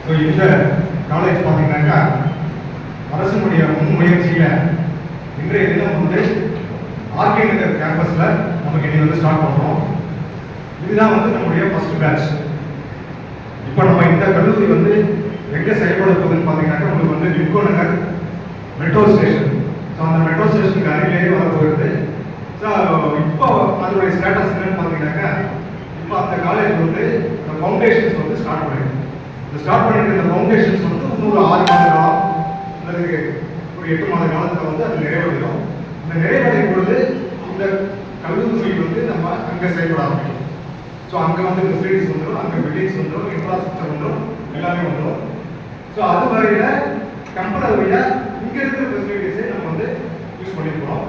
So இந்த college பார்த்தீங்கன்னாக்கா அரசினுடைய முன்முயற்சியில் இன்றைய தினம் வந்து ஆர்கே நகர் கேம்பஸில் நமக்கு இன்னைக்கு வந்து ஸ்டார்ட் பண்ணுறோம். இதுதான் வந்து நம்முடைய ஃபர்ஸ்ட் பேட்ச். இப்போ நம்ம இந்த கல்லூரி வந்து எங்கே செயல்பட போகுதுன்னு பார்த்தீங்கன்னாக்கா உங்களுக்கு வந்து விம்கோ நகர் மெட்ரோ ஸ்டேஷன். ஸோ அந்த மெட்ரோ ஸ்டேஷனுக்கு அருகிலேயே வர போகிறது. ஸோ இப்போ அதோடைய ஸ்டேட்டஸ் என்னன்னு பார்த்தீங்கன்னாக்கா இப்போ அந்த காலேஜ் வந்து இந்த ஃபவுண்டேஷன்ஸ் வந்து ஸ்டார்ட் பண்ணிருக்கு. இந்த ஸ்டார்ட் பண்ணிட்டு இந்த ஃபவுண்டேஷன்ஸ் வந்து இன்னொரு 6 மாத காலம் அல்லது ஒரு 8 மாத காலத்தில் வந்து அது நிறைவடையும். இந்த நிறைவடையும் பொழுது இந்த கல்லூரி வந்து நம்ம அங்கே செயல்பட ஆரம்பிக்கும். ஸோ அங்கே வந்து ஃபெசிலிட்டிஸ் வந்துடும், அங்கே பில்டிங்ஸ் வந்துடும், இன்ஃப்ராஸ்ட்ரக்சர் வந்துடும், எல்லாமே வந்துடும். ஸோ அது வரையில் கம்பெனியாக இங்கே இருக்கிற ஃபெசிலிட்டிஸை நம்ம வந்து யூஸ் பண்ணியிருக்கிறோம்.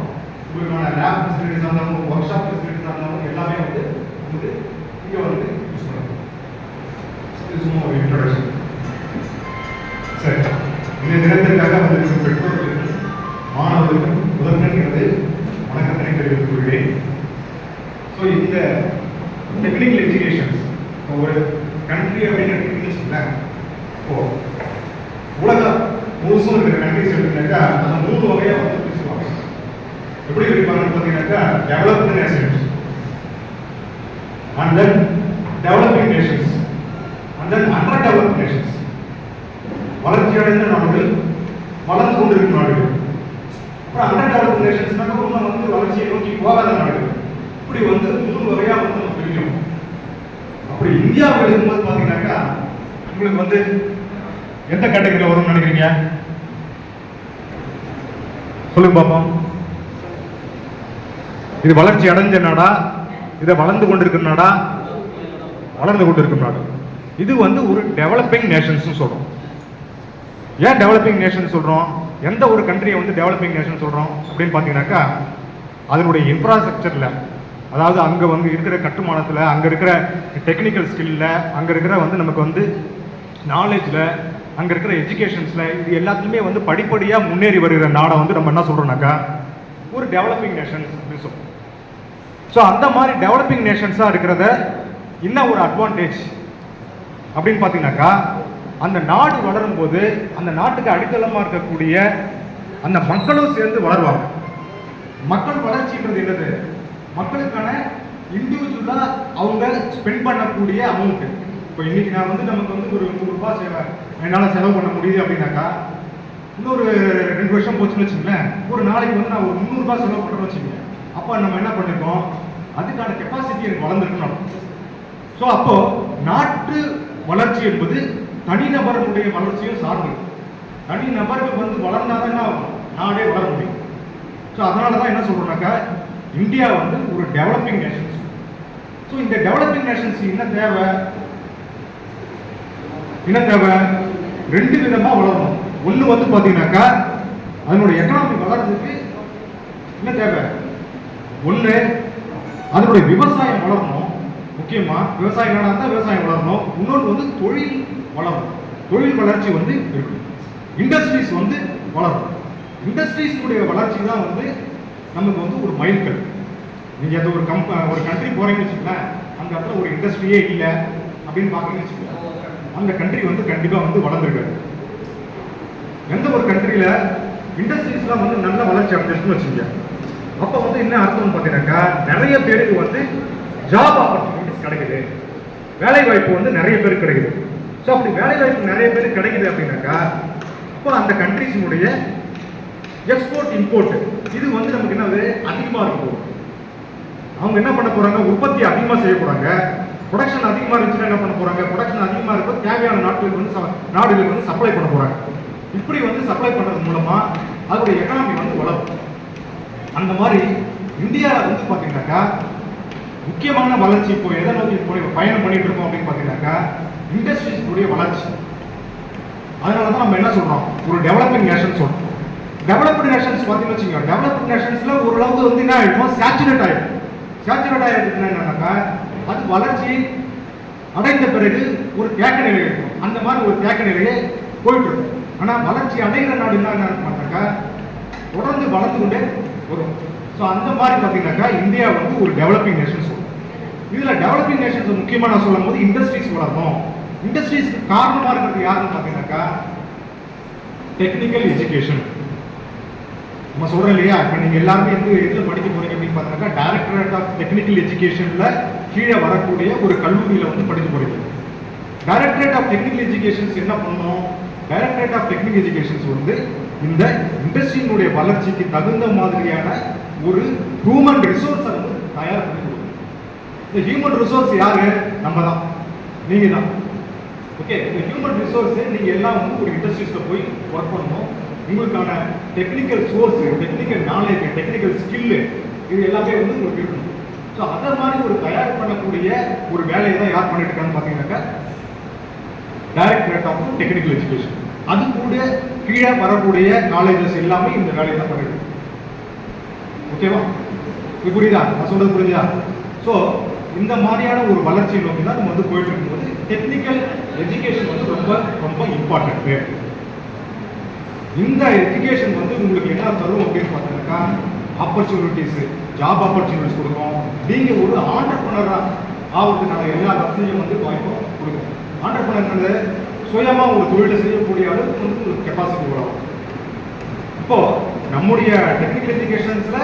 உங்களுக்கான லேப் ஃபெசிலிட்டிஸாக இருந்தாலும், ஒர்க் ஷாப் ஃபெசிலிட்டிஸாக இருந்தாலும் எல்லாமே வந்து இங்கே வந்து யூஸ் பண்ணுறோம். இது சும்மா ஒரு இன்ட்ரோடக்ஷன். சரி, இந்த தினத்திற்காக வந்து பெற்றோர்களுக்கும் மாணவர்களுக்கும் முதன்மைங்கிறது வணக்கத்தினை தெரிவித்துக் கொள்கிறேன். ஸோ இந்த டெக்னிக்கல் எஜுகேஷன்ஸ் ஒரு கண்ட்ரி அப்படின்னு எடுத்துக்கிட்டீங்கன்னா இப்போ உலகம் முழுசும் இருக்கிற கண்ட்ரிஸ் எடுத்துக்கிட்டாக்கா அந்த 3 வகையாக வந்து பிரிச்சுவாங்க. எப்படி பிரிப்பாங்கன்னு பார்த்தீங்கன்னாக்கா developed Nations, and then developing Nations, and then under developed Nations. வளர்ச்சி அடைந்த நாடுகள், வளர்ந்து கொண்டிருக்கும் நாடுகள். அப்புறம் அண்டர் டெவலப்டு நேஷன்ஸ்னாக்க இன்னும் வந்து வளர்ச்சியை நோக்கி போகாத நாடுகள். இப்படி வந்து 3 வகையாக வந்து நம்ம பிரிக்கணும். அப்படி இந்தியாவில் இருக்கும்போது பார்த்தீங்கன்னாக்கா உங்களுக்கு வந்து எந்த கேட்டகரியில் வரும்னு நினைக்கிறீங்க? சொல்லுங்க பாப்போம். இது வளர்ச்சி அடைஞ்ச நாடா, இதை வளர்ந்து கொண்டிருக்கிற நாடா, வளர்ந்து கொண்டிருக்கும் நாடு. இது வந்து ஒரு டெவலப்பிங் நேஷன்ஸ் சொல்றோம். ஏன் டெவலப்பிங் நேஷன் சொல்றோம்? எந்த ஒரு கண்ட்ரியை வந்து டெவலப்பிங் நேஷன் சொல்றோம் அப்படின்னு பார்த்தீங்கன்னாக்கா அதனுடைய இன்ஃப்ராஸ்ட்ரக்சர்ல, அதாவது அங்கே வந்து இருக்கிற கட்டுமானத்தில், அங்கே இருக்கிற டெக்னிக்கல் ஸ்கில்ல, அங்கே இருக்கிற வந்து நமக்கு வந்து நாலேஜில், அங்கே இருக்கிற எஜுகேஷன்ஸில், இது எல்லாத்துலேயுமே வந்து படிப்படியாக முன்னேறி வருகிற நாடை வந்து நம்ம என்ன சொல்கிறோம்னாக்கா ஒரு டெவலப்பிங் நேஷன்ஸ் அப்படின்னு சொல்கிறோம். ஸோ அந்த மாதிரி டெவலப்பிங் நேஷன்ஸாக இருக்கிறத என்ன ஒரு அட்வான்டேஜ் அப்படின்னு பார்த்தீங்கன்னாக்கா அந்த நாடு வளரும் போது அந்த நாட்டுக்கு அடித்தளமாக இருக்கக்கூடிய அந்த மக்களும் சேர்ந்து வளருவாங்க. மக்கள் வளர்ச்சின்றது என்னது? மக்களுக்கான இண்டிவிஜுவலாக அவங்க ஸ்பெண்ட் பண்ணக்கூடிய அமௌண்ட். இப்போ இன்னைக்கு நான் வந்து நமக்கு வந்து ஒரு 100 ரூபாய் என்னால் செலவு பண்ண முடியுது அப்படின்னாக்கா இன்னொரு 2 வருஷம் போச்சுன்னு வச்சுங்களேன், ஒரு நாளைக்கு வந்து நான் ஒரு 300 ரூபாய் செலவு பண்ணுறேன்னு வச்சுக்கோங்க. அப்போ நம்ம என்ன பண்ணிருக்கோம்? அதுக்கான கெப்பாசிட்டி எனக்கு வளர்ந்துருக்கணும். ஸோ அப்போ நாட்டு வளர்ச்சி என்பது தனிநபர்களுடைய வளர்ச்சியும் சார்ந்தது. தனிநபர்கள் வந்து வளர்ந்தாதான் என்ன ஆகும்? நாடே வளர முடியும். ஸோ அதனால தான் என்ன சொல்றோம்னாக்கா இந்தியா வந்து ஒரு டெவலப்பிங் நேஷன்ஸ். ஸோ இந்த டெவலப்பிங் நேஷன்ஸ் என்ன தேவை? 2 விதமா வளரணும். ஒன்று வந்து பார்த்தீங்கன்னாக்கா அதனுடைய எக்கனாமி வளர்றதுக்கு என்ன தேவை? ஒன்று அதனுடைய விவசாயம் வளரணும். முக்கியமாக விவசாய நாடாக இருந்தால் விவசாயம் வளரணும். இன்னொன்று வந்து தொழில் வளரணும். தொழில் வளர்ச்சி வந்து இருக்கணும். இண்டஸ்ட்ரீஸ் வந்து வளரணும். இண்டஸ்ட்ரீஸுடைய வளர்ச்சி தான் வந்து நமக்கு வந்து ஒரு மைல்கல். நீங்கள் அந்த ஒரு கண்ட்ரி போகிறீங்கன்னு வச்சுக்கோங்களேன், அந்த இடத்துல ஒரு இண்டஸ்ட்ரியே இல்லை அப்படின்னு பார்க்குறீங்கன்னு வச்சுக்கோங்க, அந்த கண்ட்ரி வந்து கண்டிப்பாக வந்து வளர்ந்துருக்காது. எந்த ஒரு கண்ட்ரியில் இண்டஸ்ட்ரீஸ்லாம் வந்து நல்ல வளர்ச்சி அடைஞ்சிருக்குன்னு வச்சுக்கோங்க, அப்போ வந்து என்ன அர்த்தம்னு பார்த்தீங்கன்னாக்கா நிறைய பேருக்கு வந்து ஜாப் ஆப்பர்ச்சுனிட்டிஸ் கிடைக்குது, வேலை வாய்ப்பு வந்து நிறைய பேருக்கு கிடைக்குது. ஸோ அப்படி வேலை வாய்ப்பு நிறைய பேருக்கு கிடைக்குது அப்படின்னாக்கா இப்போ அந்த கண்ட்ரிஸினுடைய எக்ஸ்போர்ட் இம்போர்ட் இது வந்து நமக்கு என்னது அதிகமாக இருக்கும். அவங்க என்ன பண்ண போறாங்க? உற்பத்தி அதிகமாக செய்ய போறாங்க. ப்ரொடக்ஷன் அதிகமாக இருந்துச்சுன்னா என்ன பண்ண போறாங்க? ப்ரொடக்ஷன் அதிகமாக இருக்கும், தேவையான நாடுகளுக்கு வந்து சப்ளை பண்ண போறாங்க. இப்படி வந்து சப்ளை பண்றது மூலமா அதோடைய எக்கனாமி வந்து வளரும். அந்த மாதிரி இந்தியாவில் வந்து பார்த்தீங்கன்னாக்கா முக்கியமான வளர்ச்சி இப்போ எதை நோக்கி பயணம் பண்ணிட்டு இருக்கோம் அப்படின்னு பார்த்தீங்கன்னாக்கா இண்டஸ்ட்ரீஸுடைய வளர்ச்சி. அதனால தான் நம்ம என்ன சொல்றோம்? ஒரு டெவலப்பிங் நேஷன் சொல்றோம். டெவலப்டு நேஷன்ஸ் பார்த்தீங்கன்னு வச்சுக்கோங்க, டெவலப்டு நேஷன்ஸ்ல ஓரளவுக்கு வந்து என்ன ஆகிடும்? சேச்சுரேட் ஆகிடும். சேச்சுரேட் ஆகிடுச்சுன்னா என்னன்னாக்கா அது வளர்ச்சி அடைந்த பிறகு ஒரு தேக்க நிலை இருக்கும். அந்த மாதிரி ஒரு தேக்க நிலையை போயிட்டு இருக்கும். ஆனால் வளர்ச்சி அடைகிற நாடு என்ன பண்ணாக்கா தொடர்ந்து வளர்ந்து கொண்டே வரும். ஸோ அந்த மாதிரி பார்த்தீங்கன்னாக்கா இந்தியா வந்து ஒரு டெவலப்பிங் நேஷன் சொல்லுவோம். இதில் டெவலப்பிங் நேஷன்ஸ் முக்கியமாக நான் சொல்லும் போது இண்டஸ்ட்ரீஸ் வளரணும், இண்டஸ்ட்ரீஸ்க்கு காரணமா இருக்கிறது யாருன்னு பார்த்தீங்கன்னாக்கா டெக்னிக்கல் எஜுகேஷன். நம்ம சொல்றோம் இல்லையா, இப்போ நீங்க எல்லாருமே வந்து எதுல படிக்க போறீங்க அப்படின்னு பார்த்தீங்கன்னா டைரக்டரேட் ஆஃப் டெக்னிக்கல் எஜுகேஷன்ல கீழே வரக்கூடிய ஒரு கல்லூரியில வந்து படிக்க போறீங்க. டைரக்டரேட் ஆஃப் டெக்னிக்கல் எஜுகேஷன்ஸ் என்ன பண்ணும்? டைரக்டரேட் ஆஃப் டெக்னிக்கல் எஜுகேஷன்ஸ் வந்து இந்த இண்டஸ்ட்ரியினுடைய வளர்ச்சிக்கு தகுந்த மாதிரியான ஒரு ஹியூமன் ரிசோர்ஸை வந்து தயார் பண்ணி கொடுக்கும். இந்த ஹியூமன் ரிசோர்ஸ் யாரு? நம்ம தான், நீங்க தான். ஓகே, இந்த ஹியூமன் ரிசோர்ஸை நீங்க எல்லாம் வந்து ஒரு இண்டஸ்ட்ரீஸ்ல போய் ஒர்க் பண்ணணும். உங்களுக்கான technical source, technical knowledge, technical skill இது எல்லாமே வந்து உங்களுக்கு இருக்கணும். ஸோ அதை மாதிரி ஒரு தயார் பண்ணக்கூடிய ஒரு வேலையை தான் யார் பண்ணிட்டு இருக்கான்னு பார்த்தீங்கன்னாக்கா டைரக்டரேட் ஆஃப் டெக்னிக்கல் எஜுகேஷன். அது கூட கீழே வரக்கூடிய காலேஜஸ் எல்லாமே இந்த வேலையை தான் பண்ணிட்டு இருக்கு. ஓகேவா? இது புரியுதா? நான் சொல்றது புரியுதா? ஸோ இந்த மாதிரியான ஒரு வளர்ச்சியை நோக்கி தான் நம்ம வந்து போயிட்டு இருக்கும்போது டெக்னிக்கல் எஜுகேஷன் வந்து ரொம்ப ரொம்ப இம்பார்ட்டன்ட். இந்த எஜுகேஷன் வந்து உங்களுக்கு என்ன தரும் அப்படின்னு பார்த்தீங்கன்னாக்கா ஆப்பர்ச்சுனிட்டிஸ், ஜாப் ஆப்பர்ச்சுனிட்டிஸ் கொடுக்கும். நீங்க ஒரு ஆண்டர்பிரனரா ஆகிறதுக்கான எல்லா வசதியும் வந்து வாய்ப்பும் கொடுக்கும். ஆண்டர்பிரனர் சுயமா ஒரு தொழிலை செய்யக்கூடிய அளவுக்கு வந்து உங்களுக்கு கெப்பாசிட்டி வரும். இப்போ நம்முடைய டெக்னிக்கல் எஜுகேஷன்ஸ்ல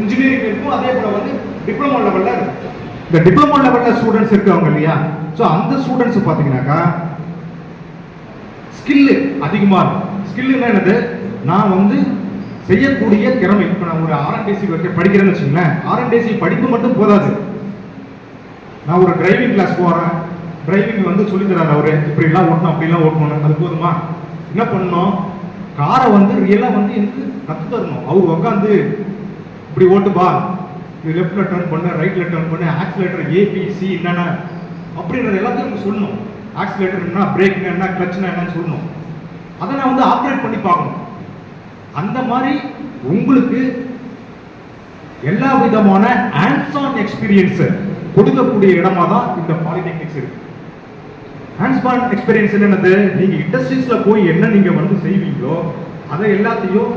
இன்ஜினியரிங் இருக்கும், அதே போல வந்து டிப்ளமோ லெவல்ல இருக்கு. இந்த டிப்ளமோ லெவல்ல ஸ்டூடெண்ட்ஸ் இருக்காங்க இல்லையா, ஸோ அந்த ஸ்டூடெண்ட்ஸ் பார்த்தீங்கன்னாக்கா ஸ்கில் அதிகமாக இருக்கும். ஸ்கில்னா என்னது? நான் வந்து செய்யக்கூடிய திறமை. இப்போ நான் ஒரு RNDC படிக்கிறேன்னு வச்சுங்களேன், RNDC படிப்பு மட்டும் போதாது. நான் ஒரு டிரைவிங் கிளாஸ் போகிறேன், டிரைவிங் வந்து சொல்லித்தராரு அவரு, இப்படிலாம் ஓட்டணும் அப்படிலாம் ஓட்டணும், அது போதுமா? என்ன பண்ணணும்? காரை வந்து ரியலாக வந்து எனக்கு கற்று தரணும். அவர் உட்காந்து இப்படி ஓட்டுப்பா, இது லெஃப்ட்ல டர்ன் பண்ணு, ரைட்ல டர்ன் பண்ணு, ஆக்சிலேட்டர் ABC என்னென்ன அப்படின்றது எல்லாத்தையும் எனக்கு சொல்லணும். ஆக்சிலேட்டர் என்ன, பிரேக் என்ன, கிளச்னா என்னன்னு சொல்லணும். அதை நான் வந்து ஆப்ரேட் பண்ணி பார்க்கணும். அந்த மாதிரி உங்களுக்கு எல்லா விதமான ஹேண்ட்ஸ் ஆன் எக்ஸ்பீரியன்ஸ் கொடுக்கக்கூடிய இடமா தான் இந்த பாலிடெக்னிக்ஸ் இருக்கு. ஹேண்ட்ஸ் ஆன் எக்ஸ்பீரியன்ஸ் என்னது? நீங்க இண்டஸ்ட்ரீஸ்ல போய் என்ன நீங்க வந்து செய்வீங்களோ அதை எல்லாத்தையும்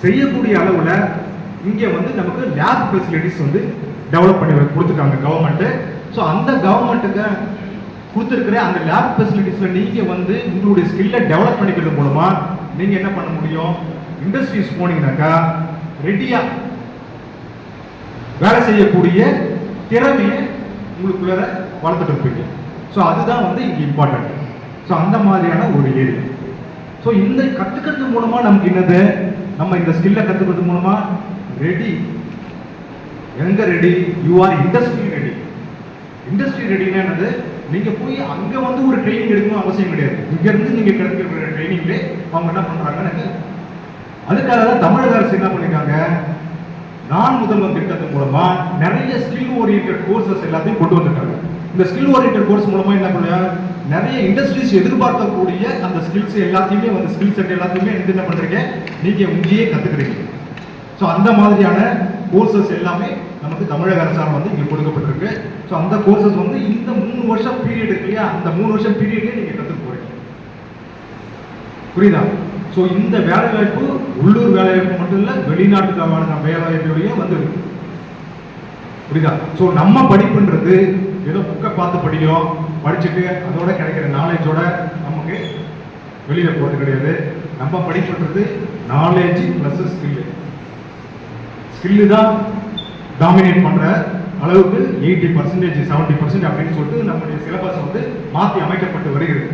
செய்யக்கூடிய அளவுல இங்க வந்து நமக்கு லேப் ஃபெசிலிட்டிஸ் வந்து டெவலப் பண்ணி கொடுத்துருக்காங்க கவர்மெண்ட். ஸோ அந்த கவர்மெண்ட்டுக்கு கொடுத்துருக்கிற அந்த லேப் ஃபெசிலிட்டிஸ்ல நீங்க வந்து உங்களுடைய ஸ்கில்லை டெவலப் பண்ணிக்கிறது மூலமா நீங்க என்ன பண்ண முடியும்? இண்டஸ்ட்ரீஸ் போனீங்கன்னாக்கா ரெடியா வேலை செய்யக்கூடிய திறமையை உங்களுக்குள்ள வளர்த்துட்டு இருப்பீங்க. ஸோ அதுதான் வந்து இங்க இம்பார்ட்டன்ட். ஸோ அந்த மாதிரியான ஒரு ஏரியா. ஸோ இந்த கத்துக்கிறது மூலமா நமக்கு என்னது? நம்ம இந்த ஸ்கில்லை கத்துக்கிறது மூலமா ரெடி. எங்க ready? You are industry ready. Industry ரெடினா என்னது? நீங்க போய் அங்க வந்து ஒரு ட்ரைனிங் எடுக்கணும் அவசியம் கிடையாது. இங்க இருந்து நீங்க கிடைக்கிற ட்ரைனிங்ல அவங்க என்ன பண்றாங்க? அதுக்காக தான் தமிழக அரசு என்ன பண்ணிருக்காங்க? நான் முதல்வன் திட்டத்தின் மூலமா நிறைய ஸ்கில் ஓரியன்டட் கோர்சஸ் எல்லாத்தையும் கொண்டு வந்திருக்காங்க. இந்த ஸ்கில் ஓரியன்டட் கோர்ஸ் மூலமா என்ன பண்ணுவாங்க? நிறைய இண்டஸ்ட்ரீஸ் எதிர்பார்க்கக்கூடிய அந்த ஸ்கில்ஸ் எல்லாத்தையுமே வந்து ஸ்கில் செட் எல்லாத்தையுமே என்ன பண்றீங்க? நீங்க இங்கேயே கத்துக்கிறீங்க. ஸோ அந்த மாதிரியான கோர்சஸ் எல்லாமே நமக்கு தமிழக அரசாங்கம் வந்து இங்கே கொடுக்கப்பட்டிருக்கு. ஸோ அந்த கோர்சஸ் வந்து இந்த 3 வருஷம் பீரியட் இருக்கு இல்லையா, அந்த 3 வருஷம் பீரியட்லேயே நீங்கள் கற்றுக்க போறீங்க. புரியுதா? ஸோ இந்த வேலைவாய்ப்பு உள்ளூர் வேலைவாய்ப்பு மட்டும் இல்லை, வெளிநாட்டுக்கான வேலைவாய்ப்புகளையும் வந்து புரியுதா? ஸோ நம்ம படிப்புன்றது ஏதோ புக்கை பார்த்து படிக்கிறோம், படிச்சுட்டு அதோட கிடைக்கிற நாலேஜோட நமக்கு வெளியில போகிறது கிடையாது. நம்ம படிப்புன்றது நாலேஜ் பிளஸ் ஸ்கில்லு. ஸ்கில்லு தான் டாமினேட் பண்ற அளவுக்கு 80%, 70% அப்படின்னு சொல்லிட்டு நம்முடைய சிலபஸ் வந்து மாற்றி அமைக்கப்பட்டு வருகிறது.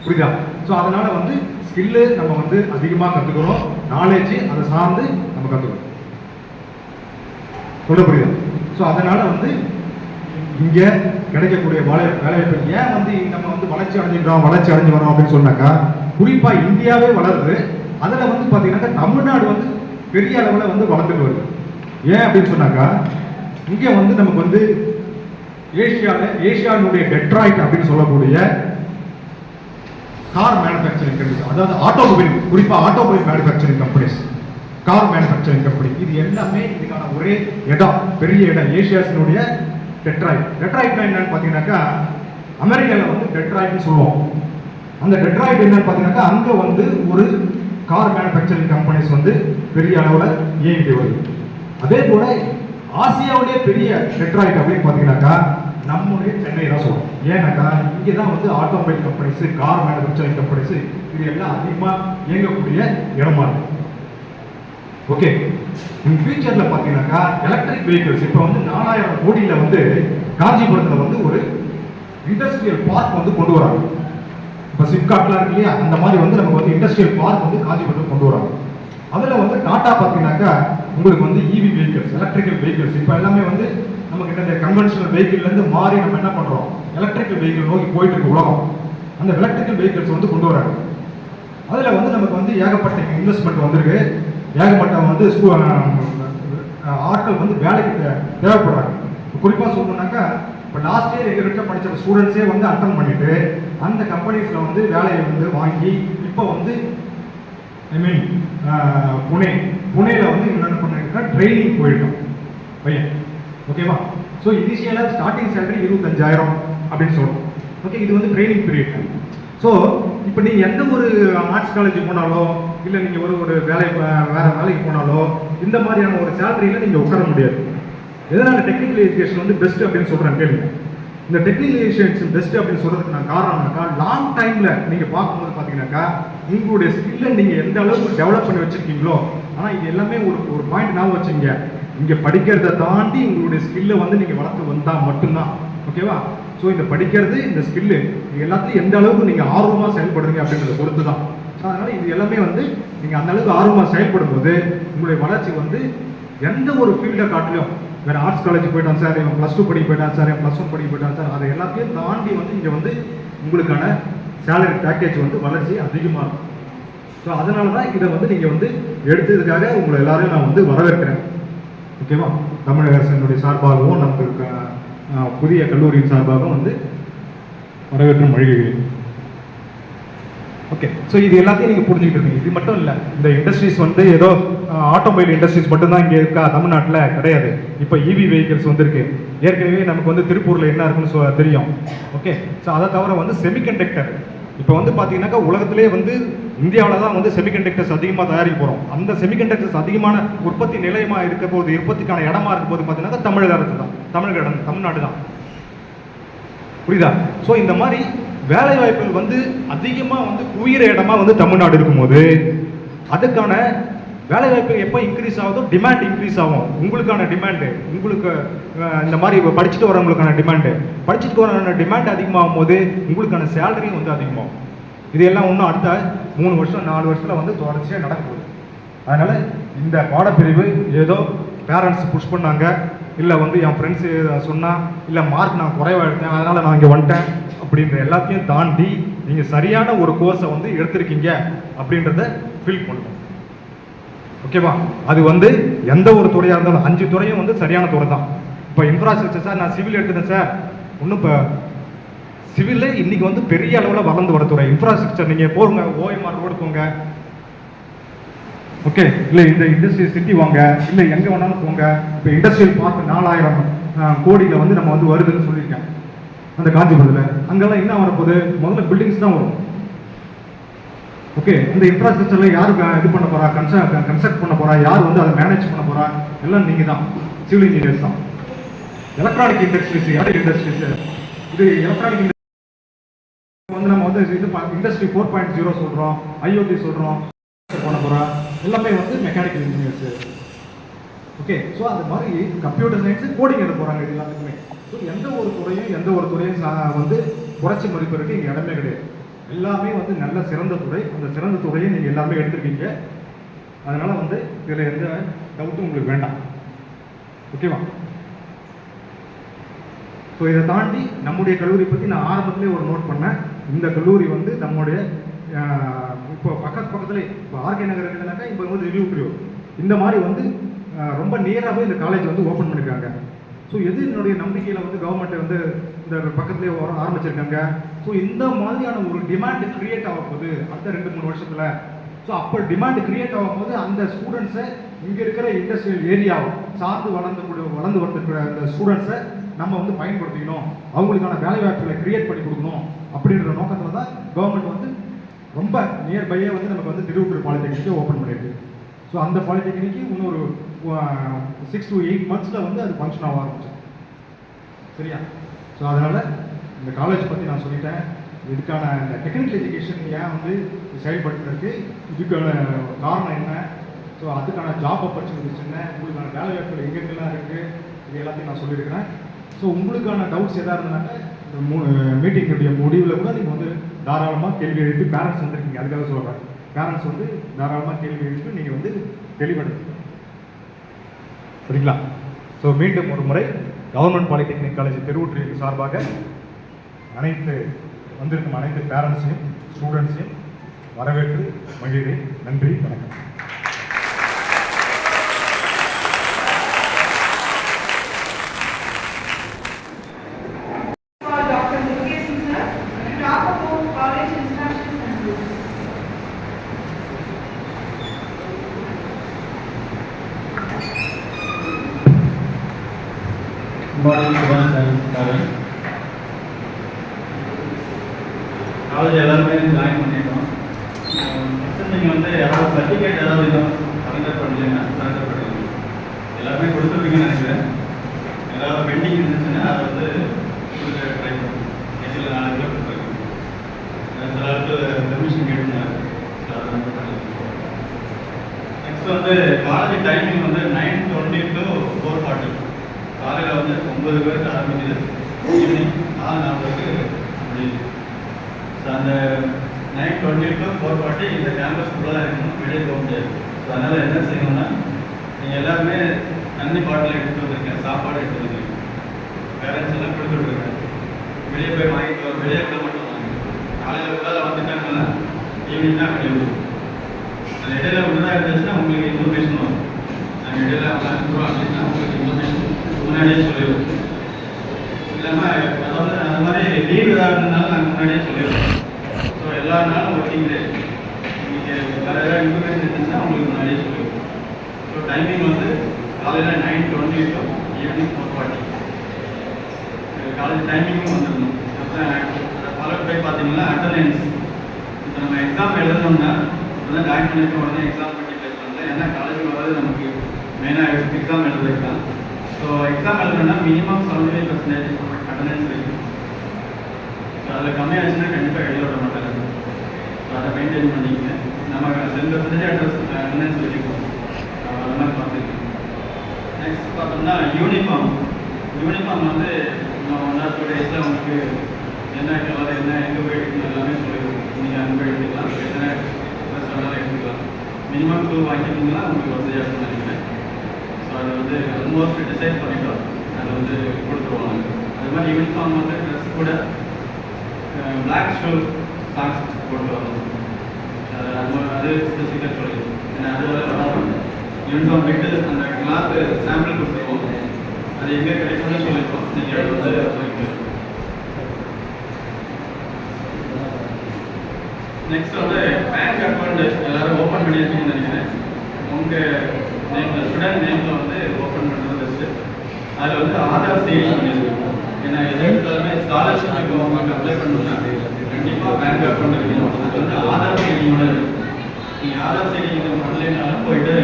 புரியுதா? ஸோ அதனால வந்து ஸ்கில்லு நம்ம வந்து அதிகமாக கற்றுக்கிறோம், நாலேஜ் அதை சார்ந்து நம்ம கற்றுக்கிறோம். சொல்ல புரியுதா? ஸோ அதனால வந்து இங்க கிடைக்கக்கூடிய வேலைவாய்ப்பு ஏன் வந்து நம்ம வந்து வளர்ச்சி அடைஞ்சு வரோம் அப்படின்னு சொன்னாக்கா, குறிப்பா இந்தியாவே வளருது. அதுல வந்து பாத்தீங்கன்னா தமிழ்நாடு வந்து பெரிய அளவில் வந்து வளர்ந்துட்டு வருது. ஏன் அப்படின்னு சொன்னாக்கா, இங்க வந்து நமக்கு வந்து ஏசியாவுடைய டெட்ராய்ட் அப்படின்னு சொல்லக்கூடிய கார் மேனுஃபேக்சரிங் கம்பெனி, அதாவது ஆட்டோமொபைல், குறிப்பா automobile manufacturing companies, car manufacturing company, இது எல்லாமே இதுக்கான ஒரே இடம், பெரிய இடம் ஏசியாஸினுடைய டெட்ராய்ட். டெட்ராய்ட்னா என்னன்னு பாத்தீங்கன்னாக்கா, அமெரிக்காவில் வந்து டெட்ராய்ட்னு சொல்லுவோம். அந்த டெட்ராய்ட் என்னன்னு பாத்தீங்கன்னாக்கா, அங்க வந்து ஒரு கார் மேனுஃபேக்சரிங் கம்பெனிஸ் வந்து பெரிய அளவில் இயங்கிட்டு வருது. அதே போல ஆசியாவிலேயே பெரிய டெட்ராய்ட் அப்படின்னு பாத்தீங்கன்னாக்கா நம்முடைய சென்னை தான் சொல்றோம். ஏன்னாக்கா இங்கே தான் வந்து automobile companies, car manufacturing companies இது எல்லாம் அதிகமாக இயங்கக்கூடிய இடமா இருக்கு. ஓகே, இந்த ஃபியூச்சர்ல பார்த்தீங்கன்னாக்கா எலக்ட்ரிக் வெஹிக்கிள்ஸ் இப்போ வந்து 4000 கோடியில் வந்து காஞ்சிபுரத்தில் வந்து ஒரு இண்டஸ்ட்ரியல் பார்க் வந்து கொண்டு வராங்க. இப்போ சிப்காட்லாம் இருக்கு இல்லையா, அந்த மாதிரி வந்து நமக்கு வந்து இண்டஸ்ட்ரியல் பார்க் வந்து காஞ்சிபுரத்தில் கொண்டு வராங்க. அதில் வந்து டாடா பார்த்தீங்கன்னாக்கா உங்களுக்கு வந்து இவி வெஹிக்கிள்ஸ், எலக்ட்ரிக்கல் வெஹிக்கிள்ஸ் இப்போ எல்லாமே வந்து நமக்கு இந்த கன்வென்ஷனல் வெஹிக்கிள்லேருந்து மாறி நம்ம என்ன பண்ணுறோம், எலக்ட்ரிக்கல் வெஹிக்கிள் நோக்கி போயிட்டு இருக்கு உலகம். அந்த எலக்ட்ரிக்கல் வெஹிக்கிள்ஸ் வந்து கொண்டு வராங்க. அதில் வந்து நமக்கு வந்து ஏகப்பட்ட இன்வெஸ்ட்மெண்ட் வந்திருக்கு, ஏகப்பட்ட வந்து ஆட்கள் வந்து வேலைக்கு தேவைப்படுறாங்க. குறிப்பாக சொல்லணும்னாக்கா இப்போ லாஸ்ட் இயர் எங்ககிட்ட படித்த ஸ்டூடெண்ட்ஸே வந்து அட்டன் பண்ணிட்டு அந்த கம்பெனிஸில் வந்து வேலையை வந்து வாங்கி இப்போ வந்து ஐ மீன் புனேல வந்து என்ன பண்ணிருக்கா ட்ரைனிங் போயிருக்கோம் பையன். ஓகேவா? ஸோ இனிஷியலாக ஸ்டார்டிங் சேலரி 25,000 அப்படின்னு சொல்கிறோம். ஓகே, இது வந்து ட்ரைனிங் பீரியட். ஸோ இப்போ நீங்கள் எந்த ஒரு ஆர்ட்ஸ் காலேஜ் போனாலோ இல்லை நீங்கள் ஒரு வேலைக்கு போனாலோ இந்த மாதிரியான ஒரு சேலரியில் நீங்கள் உட்கார முடியாது. எதனால் டெக்னிக்கல் எஜுகேஷன் வந்து பெஸ்ட் அப்படின்னு சொல்கிறேன் கேளுங்க. இந்த டெக்னிக்கல் எஜுகேஷன் பெஸ்ட் அப்படின்னு சொல்கிறதுக்கு நான் காரணம்னாக்கா லாங் டைமில் நீங்கள் பார்க்கும்போது பார்த்தீங்கன்னாக்கா உங்களுடைய ஸ்கில்லை நீங்கள் எந்த அளவுக்கு டெவலப் பண்ணி வச்சுருக்கீங்களோ, ஆனால் இது எல்லாமே ஒரு பாயிண்ட் ஞாபகம் வச்சுங்க, இங்கே படிக்கிறத தாண்டி உங்களுடைய ஸ்கில்லை வந்து நீங்கள் வளர்த்து வந்தால் மட்டும்தான். ஓகேவா? ஸோ இந்த படிக்கிறது, இந்த ஸ்கில்லு எல்லாத்தையும் எந்த அளவுக்கு நீங்கள் ஆர்வமாக செயல்படுறீங்க அப்படின்றத பொறுத்து தான். ஸோ அதனால் இது எல்லாமே வந்து நீங்கள் அந்த அளவுக்கு ஆர்வமாக செயல்படும் போது உங்களுடைய வளர்ச்சி வந்து எந்த ஒரு ஃபீல்டை காட்டிலும், வேறு ஆர்ட்ஸ் காலேஜ் போயிட்டான் சார், இவன் +2 படிக்க போயிட்டான் சார், இவன் +1 படிக்க போயிட்டான் சார், அதை எல்லாத்தையும் தாண்டி வந்து இங்கே வந்து உங்களுக்கான சேலரி பேக்கேஜ் வந்து வளர்ச்சி அதிகமாக இருக்கும். ஸோ அதனால தான் இதை வந்து நீங்கள் வந்து எடுத்ததுக்காக உங்களை எல்லாரையும் நான் வந்து வரவேற்கிறேன். ஓகேவா? தமிழக அரசினுடைய சார்பாகவும் நமக்கு புதிய கல்லூரியின் சார்பாகவும் வந்து வரவேற்று மொழிகிறேன். ஓகே, ஸோ இது எல்லாத்தையும் நீங்கள் புரிஞ்சுக்கிட்டு இருந்தீங்க. இது மட்டும் இல்லை, இந்த இண்டஸ்ட்ரீஸ் வந்து ஏதோ ஆட்டோமொபைல் இண்டஸ்ட்ரீஸ் மட்டும்தான் இங்கே இருக்கா, தமிழ்நாட்டில் கிடையாது. இப்போ இவி வெஹிக்கிள்ஸ் வந்துருக்கு. ஏற்கனவே நமக்கு வந்து திருப்பூரில் என்ன இருக்குன்னு தெரியும். ஓகே, ஸோ அதை தவிர வந்து செமிகண்டக்டர் இப்போ வந்து பார்த்தீங்கன்னாக்கா உலகத்திலே வந்து இந்தியாவில் தான் வந்து செமிகண்டக்டர்ஸ் அதிகமாக தயாரிக்க போகிறோம். அந்த செமிகண்டக்டர்ஸ் அதிகமான உற்பத்தி நிலையமாக இருக்க போது, உற்பத்திக்கான இடமா இருக்க போது பார்த்தீங்கன்னா தமிழக அரசு தான், தமிழ்நாடு தான். புரியுதா? ஸோ இந்த மாதிரி வேலை வாய்ப்புகள் வந்து அதிகமாக வந்து குவிகிற இடமா வந்து தமிழ்நாடு இருக்கும்போது அதுக்கான வேலை வாய்ப்பு எப்போ இன்க்ரீஸ் ஆகுதோ டிமாண்ட் இன்க்ரீஸ் ஆகும். உங்களுக்கான டிமாண்டு, உங்களுக்கு இந்த மாதிரி படிச்சுட்டு வரவங்களுக்கான டிமாண்ட் அதிகமாகும் போது உங்களுக்கான சேலரியும் வந்து அதிகமாகும். இது எல்லாம் இன்னும் அடுத்த 3 வருஷம் 4 வருஷத்தில் வந்து தொடர்ச்சியாக நடக்க போகுது. அதனால் இந்த பாடப்பிரிவு ஏதோ பேரண்ட்ஸ் புஷ் பண்ணாங்க, இல்லை வந்து என் ஃப்ரெண்ட்ஸு சொன்னால், இல்லை மார்க் நான் குறைவாக எடுத்தேன் அதனால் நான் இங்கே வந்துட்டேன் அப்படின்ற எல்லாத்தையும் தாண்டி நீங்கள் சரியான ஒரு கோர்ஸை வந்து எடுத்திருக்கீங்க அப்படின்றத ஃபீல் பண்ணணும். ஓகேவா? அது வந்து எந்த ஒரு துறையாக இருந்தாலும் 5 துறையும் வந்து சரியான துறை தான். இப்போ இன்ஃப்ராஸ்ட்ரக்சர் சார், நான் சிவில் எடுத்துட்டேன் சார், ஒன்றும் இப்போ சிவிலில் இன்றைக்கி வந்து பெரிய அளவில் வளர்ந்து வர துறை இன்ஃப்ராஸ்ட்ரக்சர். நீங்கள் போங்க, OMR ரோடு போங்க, ஓகே, இல்லை இந்த இண்டஸ்ட்ரி சிட்டி வாங்க, இல்லை எங்கே வேணாலும் போங்க. இப்போ இண்டஸ்ட்ரியல் பார்க் 4000 கோடியில் வந்து நம்ம வந்து வருதுன்னு சொல்லியிருக்கேன் அந்த காஞ்சிபுரத்தில். அங்கெல்லாம் என்ன வரப்போகுது, முதல்ல பில்டிங்ஸ் தான் வரும். ஓகே, இந்த இன்ஃப்ராஸ்ட்ரக்சரில் யார் இது பண்ண போகிறா, கன்ஸ்ட்ரக்ட் பண்ண போகிறா, யார் வந்து அதை மேனேஜ் பண்ண போகிறா, எல்லாம் நீங்கள் தான், சிவில் இன்ஜினியர்ஸ் தான். எலக்ட்ரானிக் இண்டஸ்ட்ரீஸ், இது எலக்ட்ரானிக் வந்து நம்ம வந்து இது இண்டஸ்ட்ரி 4.0 சொல்கிறோம், IoT சொல்கிறோம், பண்ண போகிறா எல்லாமே வந்து மெக்கானிக்கல் இன்ஜினியர்ஸு. ஓகே, ஸோ அது மாதிரி கம்ப்யூட்டர் சயின்ஸு, கோடிங் எழுத போகிறாங்க. இது எல்லாத்துக்குமே ஸோ எந்த ஒரு துறையும் வந்து குறைச்சி மதிப்பிற்கு இங்கே இடமே கிடையாது. எல்லாமே வந்து நல்ல சிறந்த துறை. அந்த சிறந்த துறையை நீங்கள் எல்லாமே எடுத்துருக்கீங்க. அதனால் வந்து இதில் எந்த டவுட்டும் உங்களுக்கு வேண்டாம். ஓகேவா? ஸோ இதை தாண்டி நம்முடைய கல்லூரி பற்றி நான் ஆரம்பத்திலே ஒரு நோட் பண்ணேன். இந்த கல்லூரி வந்து நம்முடைய இப்போ பக்கத்துலேயே இப்போ ஆர்கே நகர் இருக்குதுனாக்கா இப்போ வந்து ரிவ்யூ பிரிவு இந்த மாதிரி வந்து ரொம்ப நியராகவே இந்த காலேஜ் வந்து ஓப்பன் பண்ணியிருக்காங்க. ஸோ எது என்னுடைய நம்பிக்கையில் வந்து கவர்மெண்ட் வந்து இந்த பக்கத்துலேயே ஆரம்பிச்சிருக்காங்க. ஸோ இந்த மாதிரியான ஒரு டிமாண்ட் கிரியேட் ஆகும் போது அடுத்த 2-3 வருஷத்தில், ஸோ அப்போ டிமாண்ட் கிரியேட் ஆகும் போது அந்த ஸ்டூடெண்ட்ஸை இங்கே இருக்கிற இண்டஸ்ட்ரியல் ஏரியாவை சார்ந்து வளர்ந்து வரக்கூடிய அந்த ஸ்டூடெண்ட்ஸை நம்ம வந்து பயன்படுத்திக்கணும், அவங்களுக்கான வேலைவாய்ப்புகளை கிரியேட் பண்ணி கொடுக்கணும் அப்படின்ற நோக்கத்தில் தான் கவர்மெண்ட் வந்து ரொம்ப நியர்பையே வந்து நமக்கு வந்து திருவள்ளூர் பாலிடெக்னிக்கை ஓப்பன் பண்ணியிருக்கு. ஸோ அந்த பாலிடெக்னிக்கு இன்னொரு 6 to 8 months வந்து அது ஃபங்க்ஷன் ஆக ஆரம்பிச்சோம். சரியா? ஸோ ஸோ அதனால் இந்த காலேஜ் பற்றி நான் சொல்லிட்டேன். இதுக்கான இந்த டெக்னிக்கல் எஜுகேஷன் ஏன் வந்து செயல்படுத்துறதுக்கு இதுக்கான காரணம் என்ன, ஸோ அதுக்கான ஜாப் ஆப்பர்ச்சுனிட்டிஸ் என்ன, உங்களுக்கான வேலை வாய்ப்புகள் எங்கெங்கெல்லாம் இருக்குது, இது எல்லாத்தையும் நான் சொல்லியிருக்கிறேன். ஸோ உங்களுக்கான டவுட்ஸ் எதாக இருந்தனாக்க இந்த மீட்டிங்குடைய முடிவில் கூட நீங்கள் வந்து தாராளமாக கேள்வி எழுப்பி, பேரண்ட்ஸ் வந்துருக்கீங்க அதுக்காக சொல்கிறேன், பேரண்ட்ஸ் வந்து தாராளமாக கேள்வி எழுப்பி நீங்கள் வந்து தெளிவடைங்க. சரிங்களா? ஸோ மீண்டும் ஒரு முறை கவர்மெண்ட் பாலிடெக்னிக் காலேஜ் திருவொற்றியூர் சார்பாக வந்திருக்கும் அனைத்து பேரண்ட்ஸையும் ஸ்டூடெண்ட்ஸையும் வரவேற்று மகிழ்கிறேன். நன்றி, வணக்கம். காலேஜ் எல்லாருமே ஜாயின் பண்ணிட்டோம். நீங்கள் வந்து யாராவது சர்டிஃபிகேட் ஏதாவது இன்னும் சரண்டர் பண்ணலைன்னா சரண்டர் பண்ணிடுங்க. எல்லாருமே கொடுத்துருப்பீங்கன்னு நினைக்கிறேன். ஏதாவது பெண்டிங் இருந்துச்சுன்னா அதை வந்து கொடுக்க ட்ரை பண்ணுங்க. நெக்ஸ்ட்டில் 4 கிலோ கொடுத்துருக்கீங்க. சில இடத்துல பெர்மிஷன் கேட்டுருந்தாங்க. நெக்ஸ்ட் வந்து காலேஜ் டைமிங் வந்து 9:20 to 4:40. காலையில் வந்து 9 பேருக்கு ஆரம்பிக்குது, ஈவினிங் 4:40 முடியுது. ஸோ அந்த 9:20 to 4:40 இந்த கேம்பஸ்க்குள்ளே தான் இருக்கணும், வெளியே போக முடியாது. ஸோ அதனால் என்ன செய்யணும்னா, நீங்கள் எல்லாருமே தண்ணி பாட்டில் எடுத்துகிட்டு வந்துருக்கேன், சாப்பாடு எடுத்துகிட்டு வந்துருக்கேன், பேரண்ட்ஸ் எல்லாம் கொடுத்துட்ருக்கேன். வெளியே போய் வாங்கிட்டு வெளியே கூட மட்டும் வாங்க. காலையில் உள்ளால வந்துட்டாங்கன்னா ஈவினிங் தான் வெளியே வரும். அந்த இடையில உள்ளதாக இருந்துச்சுன்னா உங்களுக்கு இன்ஃபர்மேஷன் வரும். நாங்கள் இடையில விளாண்டுருவோம் அப்படின்னா உங்களுக்கு இன்ஃபர்மேஷன் முன்னாடியே சொல்லிடுவோம். இல்லாமல் அதாவது அந்த மாதிரி லீவ் ஏதாவது இருந்தாலும் நாங்கள் முன்னாடியே சொல்லிடுவோம். ஸோ எல்லா நாளும் ஒர்க்கிங் டே. நீங்கள் வேறு ஏதாவது இன்ஃபர்மேஷன் இருந்துச்சுன்னா உங்களுக்கு முன்னாடியே சொல்லிடுவோம். ஸோ டைமிங் வந்து காலையில் 9:20 to ஈவினிங் 4:40. காலேஜ் டைமிங்கும் வந்துடணும். அப்புறம் ஃபாலோ போய் பார்த்தீங்கன்னா அட்டண்டன்ஸ். இப்போ நம்ம எக்ஸாம் எழுதணும்னா இப்போதான் ஜாயின் பண்ணிட்டு உடனே எக்ஸாம் பண்ணி பேசலாம். ஏன்னா காலேஜுக்கு வராது நமக்கு மெயினாக எக்ஸாம் எழுதுறது தான். ஸோ எக்ஸாம் எழுதுனா மினிமம் 75% அட்டண்டன்ஸ் இருக்குது. ஸோ அதில் கம்மியாச்சுன்னா கண்டிப்பாக எழுத விட மாட்டாங்க. ஸோ அதை மெயின்டைன் பண்ணிக்கங்க. நம்ம 10% அட்டண்டன்ஸ் வச்சுக்கோம். அது மாதிரி பார்த்துக்கோங்க. நெக்ஸ்ட் பார்த்தோம்னா யூனிஃபார்ம் வந்து இன்னும் 1 or 2 டேஸில் உங்களுக்கு என்ன கலர் என்ன எங்கே போய் எடுக்கணும் எல்லாமே சொல்லிடுவோம். நீங்கள் அங்கே போய் எடுத்துக்கலாம், எத்தனை ட்ரெஸ் வேணாலும் எடுத்துக்கலாம். மினிமம் 2 வாங்கிட்டீங்கன்னா உங்களுக்கு வசதியாக இருக்கும்னு நினைக்கிறேன். ஸோ அது வந்து ஆல்மோஸ்ட் டிசைட் பண்ணிட்டோம், அதை வந்து கொடுத்துருவாங்க. அது மாதிரி யூனிஃபார்ம் வந்து ட்ரெஸ் கூட பிளாக் ஷூ சாக்ஸ் போட்டு வரணும். அது ஸ்பெசிஃபிக்காக சொல்லிடுவோம். ஏன்னா அது வராது. யூனிஃபார்ம் போயிட்டு அந்த கிளாத்து சாம்பிள் கொடுத்துருவோம். அது எங்கே கிடைக்கும்னு சொல்லியிருக்கோம். நீங்கள் அது வந்து வாங்கிக்கலாம். நெக்ஸ்ட் வந்து பேங்க் அக்கௌண்ட் எல்லாரும் ஓப்பன் பண்ணியிருக்கீங்கன்னு நினைக்கிறேன். உங்கள் நேமில் ஸ்டூடெண்ட் நேமில் வந்து ஓப்பன் பண்ணுறது பெஸ்ட்டு. அதில் வந்து ஆதார் சேவிங் பண்ணியிருக்கோம். ஏன்னா எது எடுத்தாலுமே ஸ்காலர்ஷிப்புக்கு உங்களுக்கு அப்ளை பண்ணணும்னா கண்டிப்பாக பேங்க் அக்கௌண்ட் இருக்கணும். அது வந்து ஆதார் சேவிங்கோட இருக்கும். நீங்கள் ஆதார் சேவிங் பண்ணலைனாலும் போயிட்டு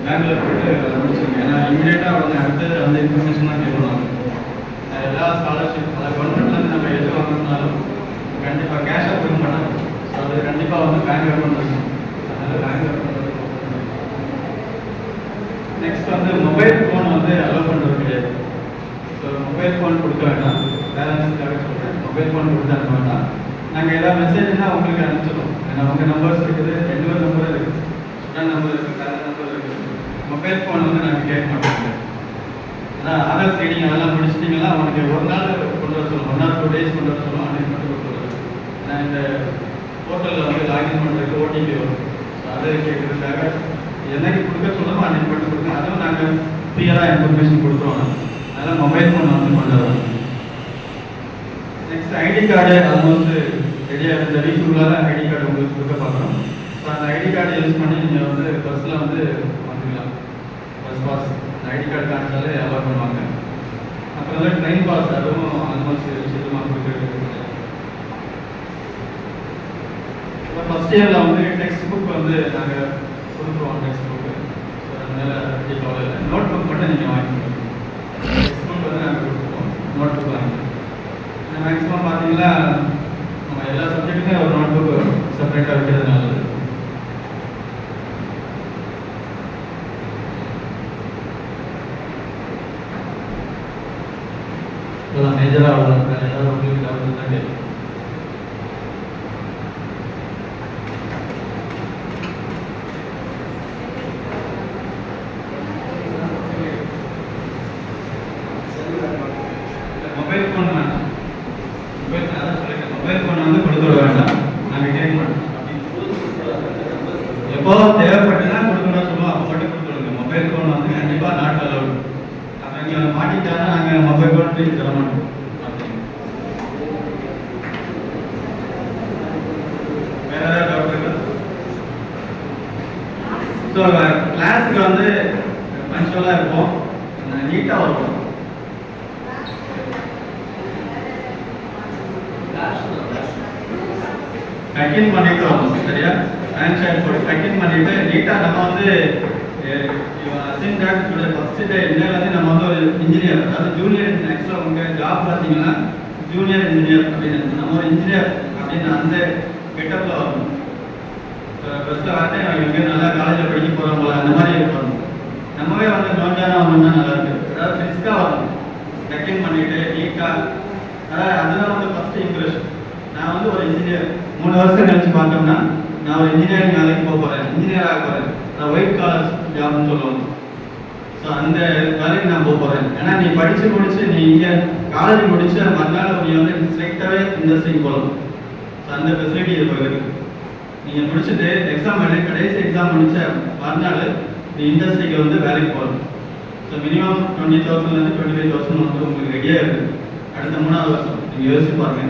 பேங்க்கில் போயிட்டு முடிச்சுருங்க. ஏன்னா இமீடியட்டாக உடனே அடுத்தது அந்த இன்ஃபர்மேஷன் தான் கேட்கணும். எல்லா ஸ்காலர்ஷிப் கவர்மெண்ட்லேருந்து நம்ம எது வாங்கினாலும் கண்டிப்பாக கேஷ் அப்ளை பண்ணணும். ஸோ அது கண்டிப்பாக வந்து பேங்க் அக்கௌண்ட் இருக்கணும். அதனால் பேங்க் அக்கௌண்ட். நெக்ஸ்ட் வந்து மொபைல் ஃபோன் வந்து அலோவ் பண்ணுறது கிடையாது. ஸோ மொபைல் ஃபோன் கொடுக்க வேண்டாம். பேரண்ட்ஸுக்காக சொல்கிறேன், மொபைல் ஃபோன் கொடுத்து அனுப்ப வேண்டாம். நாங்கள் ஏதாவது மெசேஜ்னால் உங்களுக்கு அனுப்பிச்சிடுவோம். ஏன்னா உங்கள் நம்பர்ஸ் இருக்குது, 2 நம்பர் இருக்குது, ஸ்டூடெண்ட் நம்பர் இருக்குது, பேரண்ட் நம்பர் இருக்குது. மொபைல் ஃபோன் வந்து நாங்கள் கேட்க மாட்டோம். ஏன்னா ஆதார் சைடிங் அதெல்லாம் முடிச்சிட்டிங்கன்னா அவனுக்கு ஒரு நாள் கொண்டு வர சொல்லுவோம், 1 or 2 days கொண்டு வர சொல்லுவோம். அன்றைக்கு மட்டும் கொடுத்துருவோம். ஏன்னா இந்த போர்ட்டலில் வந்து லாகின் பண்ணுறதுக்கு ஓடிபி வரும். ஸோ அதை கேட்குறதுக்காக என்னைக்கு கொடுக்க சொல்லுவோம் அன்றைக்கு மட்டும் கொடுக்கணும். அதுவும் நாங்கள் கிளியராக இன்ஃபர்மேஷன் கொடுத்துருவோம். அதனால் மொபைல் ஃபோன் வந்து கொண்டு வரோம். நெக்ஸ்ட் ஐடி கார்டு ஆல்மோஸ்ட் ரெடியாக இந்த வீக்குள்ளார ஐடி கார்டு உங்களுக்கு கொடுக்க பார்க்குறோம். ஸோ அந்த ஐடி கார்டு யூஸ் பண்ணி நீங்கள் வந்து பஸ்ஸில் வந்து வந்துக்கலாம். பஸ் பாஸ் ஐடி கார்டு காமிச்சாலே அலோவ் பண்ணுவாங்க. அப்புறம் வந்து ட்ரெயின் பாஸ், அதுவும் ஆல்மோஸ்ட் விஷயமாக கொடுக்குறது. இப்போ ஃபஸ்ட் இயரில் வந்து டெக்ஸ்ட் புக் வந்து நாங்கள் கொடுத்துருவோம். டெக்ஸ்ட் புக்கு அதனால் கண்டிப்பாக இல்லை. நோட் புக் மட்டும் நீங்கள் வாங்கிக்கணும். டெக்ஸ்ட் புக் வந்து நாங்கள் கொடுத்துருவோம், நோட் புக் வாங்கிக்கணும். மேக்ஸிமம் பார்த்தீங்கன்னா நம்ம எல்லா சப்ஜெக்ட்டுமே ஒரு நோட் புக் செப்பரேட்டாக வைக்கிறது நல்லது. இதெல்லாம் மேஜராக வளர்க்குறேன். ஏதாவது உங்களுக்கு டவுட் இருந்தால் கேட்கும். மொபைல் ஃபோன் வந்து கொடுத்து விட வேண்டாம். நாங்கள் கேட்க மாட்டோம். எப்போ தேவைப்பட்டுனா கொடுக்கணும்னு சொல்லுவோம், அப்போ மட்டும் கொடுத்து விடுங்க. மொபைல் ஃபோன் வந்து கண்டிப்பாக நாட் அலவுட். அப்போ இங்கே மாட்டிட்டாங்கன்னா நாங்கள் மொபைல் ஃபோன் போய் தர மாட்டோம். வேற ஏதாவது டவுட் இருக்கா? ஸோ கிளாஸுக்கு வந்து பஞ்சுவலாக இருப்போம், நீட்டாக வருவோம். கட்டிங் பண்ணிட்டு வரணும், சரியா? பேண்ட் ஷர்ட் போட்டு கட்டிங் பண்ணிட்டு நீட்டாக நம்ம வந்து அசிஸ்டன்ட் ஃபர்ஸ்ட் டே இன்னையிலேருந்து நம்ம வந்து ஒரு இன்ஜினியர், அதாவது ஜூனியர் இன்ஜினியர். ஆக்சுவலாக உங்கள் ஜாப் பார்த்தீங்கன்னா ஜூனியர் இன்ஜினியர் அப்படின்னு நம்ம ஒரு இன்ஜினியர் அப்படின்னு அந்த கெட்டப்பில் வரணும். ஃபர்ஸ்ட்டில் வந்து இவங்க நல்லா காலேஜில் படிக்க போகிறோம் போல அந்த மாதிரி இருக்கணும். நம்மவே வந்து நோஞ்சானா வரணும்னா நல்லா இருக்குது. அதாவது ஃபிஸ்க்காக வரணும், கட்டிங் பண்ணிட்டு நீட்டாக. அதாவது அதுதான் வந்து ஃபர்ஸ்ட் இம்ப்ரெஷன். நான் வந்து ஒரு இன்ஜினியர் 3 வருஷம் கழிச்சு பார்த்தோம்னா நான் ஒரு இன்ஜினியரிங் வேலைக்கு போக போகிறேன், இன்ஜினியர் ஆக போகிறேன். நான் ஒயிட் காலர் ஜாப்னு சொல்லுவாங்க. ஸோ அந்த வேலைக்கு நான் போக போகிறேன். ஏன்னா நீ படித்து முடிச்சு நீ இங்கே காலேஜ் முடிச்சு மறுநாள் நீ வந்து ஸ்ட்ரெக்டாகவே இண்டஸ்ட்ரிக்கு போகலாம். ஸோ அந்த ஃபெசிலிட்டி இப்போ இருக்குது. நீங்கள் முடிச்சுட்டு எக்ஸாம் எழுதி கடைசி எக்ஸாம் முடிச்ச மறுநாள் நீ இண்டஸ்ட்ரிக்கு வந்து வேலைக்கு போகலாம். ஸோ மினிமம் 20,000 25,000 வந்து உங்களுக்கு ரெடியாக இருக்குது. அடுத்த 3வது வருஷம் நீங்கள் யோசிச்சு பாருங்க.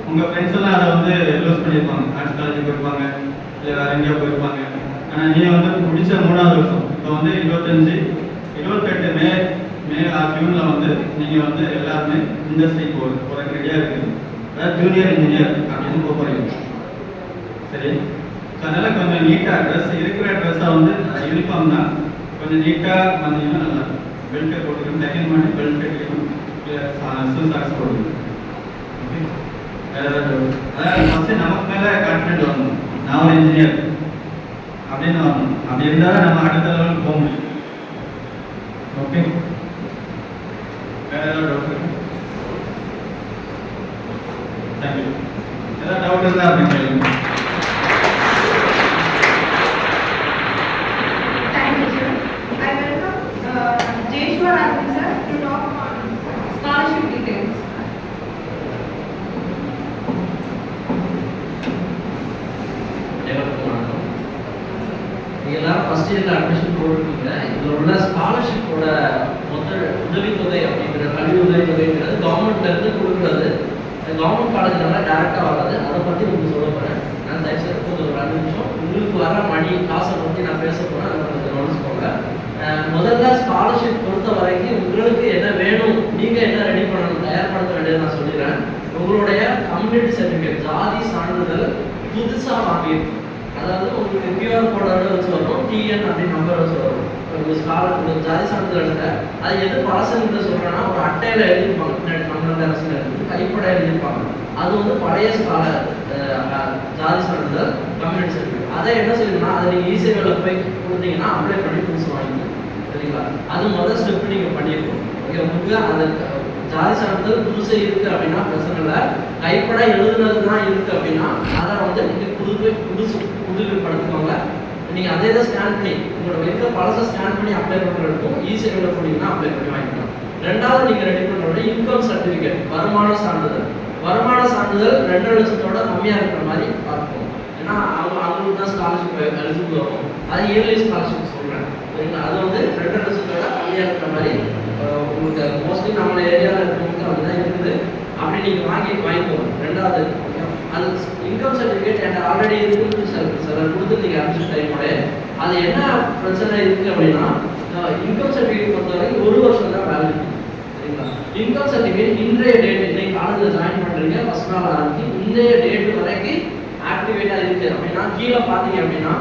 உங்கள் ஃப்ரெண்ட்ஸ் எல்லாம் அதை வந்து லூஸ் பண்ணியிருப்பாங்க, ஆர்ட்ஸ் காலேஜ் போயிருப்பாங்க, இல்லை வேறு எங்கேயோ போயிருப்பாங்க. ஆனால் நீங்கள் வந்து முடிச்ச 3வது வருஷம் இப்போ வந்து 25, 28 மே ஜூனில் வந்து நீங்கள் வந்து எல்லாருமே இண்டஸ்ட்ரிக்கு போகிறதுக்கு ரெடியாக இருக்குது. அதாவது ஜூனியர் இன்ஜினியர் அப்படின்னு போக போகிறீங்க, சரி? ஸோ அதனால் கொஞ்சம் நீட்டாக ட்ரெஸ் இருக்கிற ட்ரெஸ்ஸை வந்து யூனிஃபார்ம் தான் கொஞ்சம் நீட்டாக வந்தீங்கன்னா நல்லாயிருக்கும். பெல்ட்டை போட்டுக்கணும், செகண்ட் பண்ணி பெல்ட் கட்டிக்கணும், ஷூ சாக்ஸ் போட்டுக்கணும். ஓகே, அதாவது ஃபஸ்ட்டு நமக்கு மேலே கான்ஃபிடென்ட் வரணும். நான் ஒரு இன்ஜினியர் அப்படின்னு வரணும். அப்படி இருந்தால் நம்ம அடுத்த லெவலுக்கு போக முடியும். ஓகே, வேறு ஏதாவது டவுட் இருக்கு? தேங்க்யூ. ஏதாவது டவுட் இருந்தால் அப்படி கேளுங்க. எல்லாரும் ஃபர்ஸ்ட் இயர்ல அட்மிஷன் போட்டுருக்கீங்க. இதில் உள்ள ஸ்காலர்ஷிப்போட மொத்த உதவித்தொகை அப்படிங்கிற கல்வி உதவித்தொகைங்கிறது கவர்மெண்ட்ல இருந்து கொடுக்குறது. கவர்மெண்ட் காலேஜ்னால டேரெக்டாக வராது. அதை பற்றி உங்களுக்கு சொல்ல போகிறேன். நான் தயவுசெய்து கொஞ்சம் ஒரு 2 நிமிஷம் உங்களுக்கு வர மணி காசை பற்றி நான் பேச போகிறேன். அதை கொஞ்சம் கவனிச்சுக்கோங்க. முதல்ல ஸ்காலர்ஷிப் பொறுத்த வரைக்கும் உங்களுக்கு என்ன வேணும், நீங்கள் என்ன ரெடி பண்ணணும், தயார்படுத்த வேண்டியது நான் சொல்லிடுறேன். உங்களுடைய கம்யூனிட்டி சர்டிஃபிகேட், ஜாதி சான்றிதழ் புதுசாக வாங்கியிருக்கணும். அதாவது உங்களுக்கு QR கோடோட வச்சு வரும், TN அப்படின்னு நம்பர் வச்சு வரும். உங்களுக்கு ஜாதி சான்றிதழ் எடுக்க அது எது பழசுன்னு சொல்கிறேன்னா ஒரு அட்டையில் எழுதியிருப்பாங்க, பின்னாடி தமிழ்நாடு அரசு எழுதி கைப்பட எழுதியிருப்பாங்க. அது வந்து பழைய ஜாதி சான்றிதழ் கம்யூனிட்டி சர்டிஃபிகேட். அதை என்ன செய்யணும்னா அதை நீங்கள் இசேவையில் போய் கொடுத்தீங்கன்னா அப்ளை பண்ணி புதுசு வாங்கிக்கணும், சரிங்களா? அது முதல் ஸ்டெப் நீங்கள் பண்ணியிருக்கணும். ஓகே, உங்களுக்கு அது ஜாதி சான்றிதழ் புதுசு இருக்குது அப்படின்னா பிரச்சனை இல்லை. கைப்பட எழுதுனது தான் இருக்குது அப்படின்னா அதை வந்து நீங்கள் புதுப்படுத்துவாங்க. நீங்கள் அதே தான் ஸ்கேன் பண்ணி உங்களோட இருக்கிற பழசை ஸ்கேன் பண்ணி அப்ளை பண்ணுறதுக்கும் இசேவையில் போனீங்கன்னா அப்ளை பண்ணி வாங்கிக்கலாம். ரெண்டாவது நீங்கள் ரெடி பண்ணுறோட இன்கம் சர்டிஃபிகேட், வருமான சான்றிதழ். வருமான சான்றிதழ் 2 லட்சத்தோட கம்மியாக இருக்கிற மாதிரி பார்ப்போம். ஏன்னா அவங்களுக்கு தான் ஸ்காலர்ஷிப் எலிஜிபிள் வரும். அது இயர்லி ஸ்காலர்ஷிப் சொல்கிறேன், சரிங்களா? அது வந்து 2 லட்சத்தோட கம்மியாக இருக்கிற மாதிரி உங்களுக்கு மோஸ்ட்லி நம்ம ஏரியாவில் இருக்கிறவங்களுக்கு அப்படிதான் இருக்குது. அப்படி நீங்கள் வாங்கிக்கோங்க. ரெண்டாவது அது இன்கம் சர்டிஃபிகேட் என்கிட்ட ஆல்ரெடி இருக்குது, சிலர் கொடுத்து நீங்கள் அனுப்பிச்சு டைமோட. அது என்ன பிரச்சனை இருக்குது அப்படின்னா இன்கம் சர்டிஃபிகேட் பொறுத்தவரைக்கும் 1 வருஷம் தான் வேலிடிட்டி, சரிங்களா? இன்கம் சர்டிஃபிகேட் இன்றைய டேட், இன்னைக்கு காலேஜில் ஜாயின் பண்ணுறீங்க ஃபர்ஸ்ட் நாள் ஆரம்பிச்சு இன்றைய டேட் வரைக்கும் ஆக்டிவேட்டாக இருக்குது அப்படின்னா கீழே பார்த்தீங்க அப்படின்னா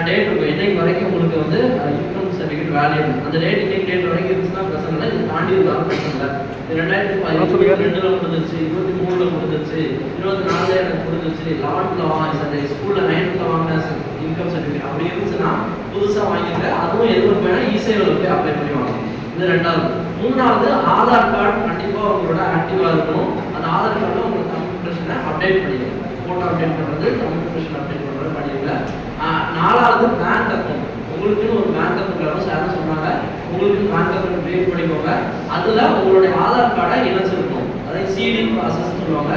டேட் இருக்கும். இன்னைக்கு வரைக்கும் உங்களுக்கு வந்து இன்கம் சர்டிஃபிகேட் வேல்யூ அந்த டேட் இன்னைக்கு டேட் வரைக்கும் இருந்துச்சுன்னா பிரச்சனை இல்லை, இது தாண்டி இருந்தாலும் பிரச்சனை இல்லை. 2022 முடிஞ்சிருச்சு, 23 முடிஞ்சிருச்சு, 24 எனக்கு முடிஞ்சிருச்சு, 11th ஸ்கூல்ல 9th வாங்கின இன்கம் சர்டிஃபிகேட் அப்படி இருந்துச்சுன்னா புதுசாக வாங்கிட்டு அதுவும் எதுவும் வேணா ஈஸியாக போய் அப்ளை பண்ணி வாங்கணும். இது ரெண்டாவது. மூணாவது ஆதார் கார்டு கண்டிப்பாக உங்களோட ஆக்டிவாக இருக்கணும். அந்த ஆதார் கார்டில் உங்களுக்கு கம்யூனிகேஷனை அப்டேட் பண்ணிடுங்க. ஃபோட்டோ அப்டேட் பண்ணுறது, கம்யூனிகேஷன் அப்டேட் பண்ணுறது பண்ணிடுங்க. நாலாவது பேங்க் அக்கௌண்ட். உங்களுக்குன்னு ஒரு பேங்க் அக்கௌண்ட் சார் சொன்னாங்க, உங்களுக்கு பேங்க் அக்கௌண்ட் கிரியேட் பண்ணிக்கோங்க. அதில் உங்களுடைய ஆதார் கார்டை இணைச்சிருக்கணும். அதாவது சிடி ப்ராசஸ் சொல்லுவாங்க,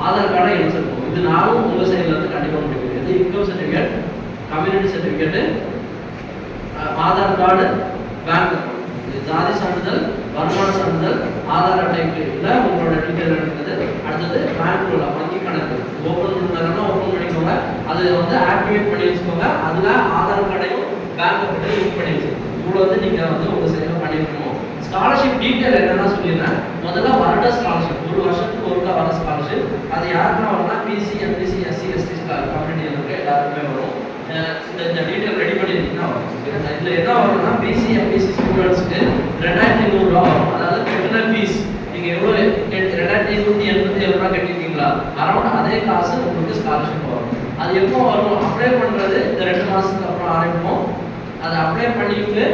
ஆதார் கார்டை இணைச்சிருக்கணும். இது நாலும் உங்கள் சைட்லேருந்து கண்டிப்பாக முடியும். இது income certificate, community certificate, Aadhaar card, bank account, ஜாதி சான்றிதழ், வருமான சான்றிதழ், ஆதார் அட்டைக்கு உங்களோட டீட்டெயில் இருக்குது. அடுத்தது பேங்க் உள்ள வங்கி கணக்கு ஓப்பன் பண்ணுறதுனா ஓப்பன் பண்ணிக்கோங்க. அது வந்து ஆக்டிவேட் பண்ணி வச்சுக்கோங்க. அதில் ஆதார் கார்டையும் பேங்க் அக்கௌண்ட்டையும் லிங்க் பண்ணி வச்சுக்கோங்க. இவ்வளோ வந்து நீங்கள் வந்து உங்கள் சைடில் பண்ணியிருக்கணும். ஸ்காலர்ஷிப் டீட்டெயில் என்னென்னா சொல்லிடுறேன். முதல்ல வருட ஸ்காலர்ஷிப், ஒரு வருஷத்துக்கு ஒருக்கா வர ஸ்காலர்ஷிப். அது யாருக்குன்னா வரும்னா பிசி, எம்பிசி, எஸ்சி, எஸ்டி கம்யூனிட்டியில் இருக்க எல்லாருக்குமே வரும். இந்த டீட்டெயில் ரெடி பண்ணியிருந்தீங்கன்னா வரும். இதில் என்ன வரும்னா பிசி, எம்பிசி ஸ்டூடெண்ட்ஸ்க்கு 2200 ரூபா வரும். அதாவது கட்டின ஃபீஸ் நீங்கள் எவ்வளோ 2287 ரூபா கட்டியிருக்கீங்களா, அரௌண்ட் அதே காசு உங்களுக்கு ஸ்காலர்ஷிப் வரும். அது எப்போ வரும்? அப்ளை பண்ணுறது இந்த 2 மாதத்துக்கு அப்புறம் ஆரம்பிப்போம். அதை அப்ளை பண்ணிட்டு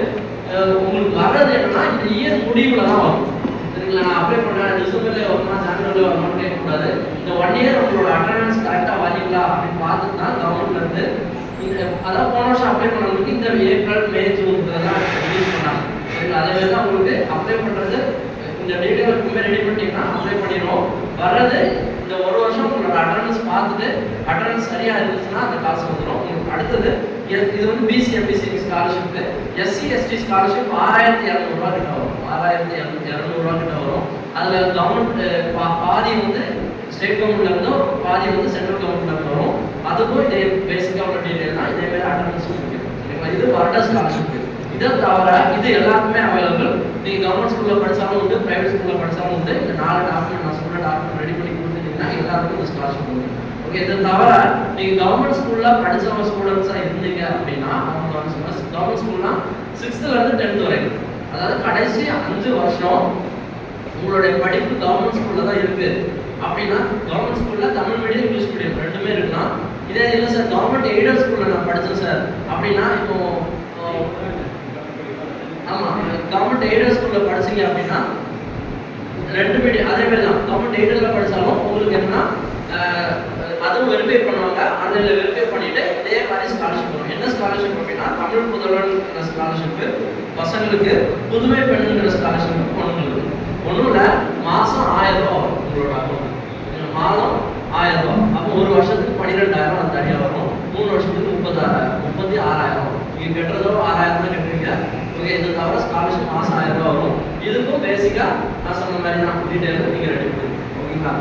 உங்களுக்கு வர்றது என்னன்னா இந்த இயர் முடிவில் தான் வரும். சரிங்களா? நான் அப்ளை பண்ணுறேன் டிசம்பர்லேயே வருமா ஜனவரியில் வருமானு கேட்கக்கூடாது. இந்த 1 இயர் உங்களோட அட்டண்டன்ஸ் கரெக்டாக வரீங்களா அப்படின்னு பார்த்துட்டு தான் கவர்மெண்ட்லேருந்து அதான் போன வருஷம் அப்ளை பண்ணுறதுக்கு இந்த ஏப்ரல், மே, ஜூன் இதெல்லாம் ரிலீஸ் பண்ணாங்க. சரிங்களா? அதே மாதிரி தான் உங்களுக்கு அப்ளை பண்ணுறது இந்த டீட்டெயில் எப்பவுமே ரெடி பண்ணிட்டீங்கன்னா அப்ளை பண்ணிடுவோம். வர்றது இந்த ஒரு வருஷம் உங்களோட அட்டண்டன்ஸ் பார்த்துட்டு அட்டண்டன்ஸ் சரியாக இருந்துச்சுன்னா அந்த காசு வந்துடும் உங்களுக்கு. அடுத்தது இது வந்து BC, MBC scholarship, SC, ST scholarship 6200 ரூபா கிட்ட வரும். 6200 ரூபா கிட்ட வரும். அதில் கவர்மெண்ட் பாதி வந்து ஸ்டேட் கவர்மெண்ட்ல இருந்தும் பாதி வந்து சென்ட்ரல் கவர்மெண்ட்ல இருந்து வரும். அதுக்கும் இதே பேசிக்காக உள்ள டீட்டெயில் தான். இதே மாதிரி அட்டண்டன்ஸ் இருக்கு. சரிங்களா? இது வருட ஸ்காலர்ஷிப். இதை தவிர இது எல்லாருக்குமே அவைலபிள். நீங்கள் கவர்மெண்ட் ஸ்கூலில் படித்தாலும் உண்டு, ப்ரைவேட் ஸ்கூலில் படித்தாலும் உண்டு. இந்த 4 டாக்குமெண்ட் நான் சொல்கிற டாக்குமெண்ட் ரெடி பண்ணி கொடுத்துட்டீங்கன்னா எல்லாருக்கும் இந்த ஸ்காலர்ஷிப் உண்டு. ஓகே, இதை தவிர நீங்கள் கவர்மெண்ட் ஸ்கூலில் படித்தவங்க ஸ்டூடெண்ட்ஸாக இருந்தீங்க அப்படின்னா கவர்மெண்ட் ஸ்கூல்னா 6th to 10th வரைக்கும், அதாவது கடைசி 5 வருஷம் உங்களுடைய படிப்பு கவர்மெண்ட் ஸ்கூலில் தான் இருக்குது அப்படின்னா கவர்மெண்ட் ஸ்கூலில் தமிழ் மீடியம், இங்கிலீஷ் மீடியம் ரெண்டுமே இருக்கலாம். இதே இல்லை சார் கவர்மெண்ட் எய்டட் ஸ்கூலில் நான் படித்தேன் சார் அப்படின்னா இப்போ ஆமாம் கவர்மெண்ட் எய்டட் ஸ்கூலில் படிச்சிங்க அப்படின்னா 2 மீடியம் அதே மாதிரி தான். கவர்மெண்ட் எய்டடில் படித்தாலும் உங்களுக்கு என்னன்னா அதுவும் வெரிஃபை பண்ணுவாங்க. ஆன்லைனில் வெரிஃபை பண்ணிவிட்டு இதே மாதிரி ஸ்காலர்ஷிப் வரும். என்ன ஸ்காலர்ஷிப் அப்படின்னா தமிழ் புதல்வன் ஸ்காலர்ஷிப்பு பசங்களுக்கு, புதுமை பெண்ணுங்கிற ஸ்காலர்ஷிப் பொண்ணுங்களுக்கு. ஒன்றும் மாதம் 1000 ரூபா வரும் உங்களோட அக்கௌண்ட். மாதம் 1000 ரூபா. அப்போ ஒரு வருஷத்துக்கு 12000 அது தனியாக வரும். 3 வருஷத்துக்கு 36,000 வரும். நீங்கள் கட்டுறதோ 6000 தான் கட்டுறீங்க. ஓகே, இதை தவிர ஸ்காலர்ஷிப் மாதம் 1000 ரூபா வரும். இதுக்கும் பேசிக்காக நான் சொன்ன மாதிரி தான் டீட்டெயில் நீங்கள் ரெடி பண்ணுங்க. ஓகேங்களா?